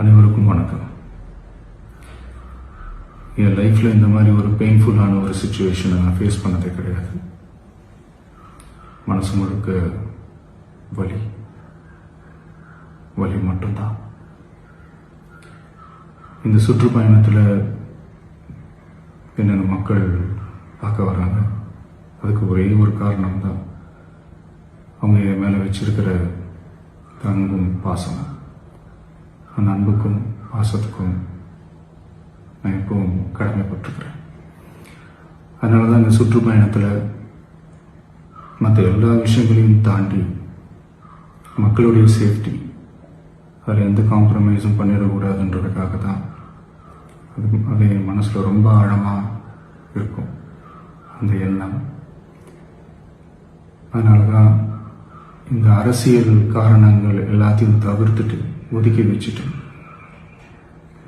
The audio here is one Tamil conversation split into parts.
அனைவருக்கும் வணக்கம். என் லைஃப்பில் இந்த மாதிரி ஒரு பெயின்ஃபுல்லான ஒரு சுச்சுவேஷனை நான் ஃபேஸ் பண்ணதே கிடையாது. மனசு முழுக்க வலி வலி மட்டும்தான். இந்த சுற்றுப்பயணத்தில் என்னென்ன மக்கள் பார்க்க வராங்க, அதுக்கு ஒரே ஒரு காரணம் தான், அவங்க என் மேலே வச்சிருக்கிற அன்பும் பாசம். அந்த அன்புக்கும் பாசத்துக்கும் நான் எப்பவும் கடமைப்பட்டிருக்கிறேன். அதனால தான் இந்த சுற்றுப்பயணத்தில் மற்ற எல்லா விஷயங்களையும் தாண்டி மக்களுடைய சேஃப்டி, அதில் எந்த காம்ப்ரமைஸும் பண்ணிடக்கூடாதுன்றதுக்காக தான் அது என் மனசில் ரொம்ப ஆழமாக இருக்கும் அந்த எண்ணம். அதனால தான் இந்த அரசியல் காரணங்கள் எல்லாத்தையும் தவிர்த்துட்டு ஒதுக்கி வச்சுட்டு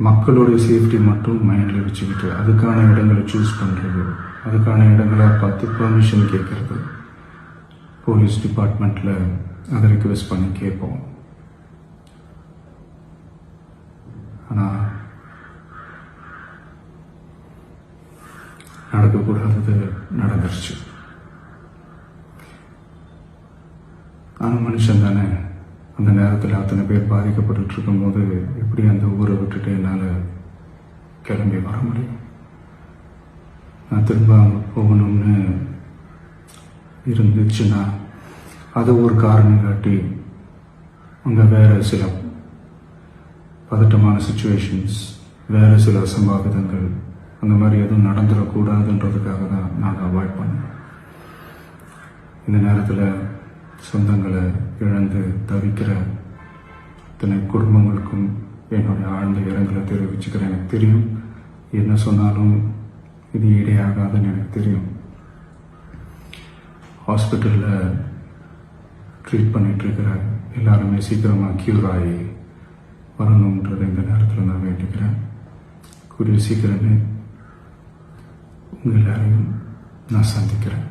மக்களுடைய சேஃப்டி மட்டும் மைண்டில் வச்சுக்கிட்டு அதுக்கான இடங்களை சூஸ் பண்ணுறது, அதுக்கான இடங்களை பார்த்து பெர்மிஷன் கேட்கறது, போலீஸ் டிபார்ட்மெண்ட்டில் அதை ரிக்வெஸ்ட் பண்ணி கேட்போம். ஆனால் நடக்கக்கூடாதது நடந்துருச்சு. நானும் மனுஷன் தானே. அந்த நேரத்தில் அத்தனை பேர் பாதிக்கப்பட்டு இருக்கும்போது எப்படி அந்த ஊரை விட்டுட்டு என்னால் கிளம்பி வர முடியும்? நான் திரும்ப அங்கே போகணும்னு இருந்துச்சுன்னா அதை ஒரு காரணம் காட்டி அங்கே வேறு சில பதட்டமான சுச்சுவேஷன்ஸ், வேறு சில அசம்பாவிதங்கள் அந்த மாதிரி எதுவும் நடந்துடக்கூடாதுன்றதுக்காக தான் நான் அவாய்ட் பண்ணேன். இந்த நேரத்தில் சொந்தங்களை இழந்து தவிக்கிற இத்தனை குடும்பங்களுக்கும் என்னுடைய ஆழ்ந்த இரங்கலை தெரிவிச்சுக்கிறேன். எனக்கு தெரியும், என்ன சொன்னாலும் இது ஈடையாகாதுன்னு எனக்கு தெரியும். ஹாஸ்பிட்டலில் ட்ரீட் பண்ணிகிட்ருக்கிற எல்லாருமே சீக்கிரமாக க்யூர் ஆகி வரணுன்றதை இந்த நேரத்தில் நான் வேண்டிக்கிறேன். கூடிய சீக்கிரமே உங்கள் எல்லாரையும் நான் சந்திக்கிறேன்.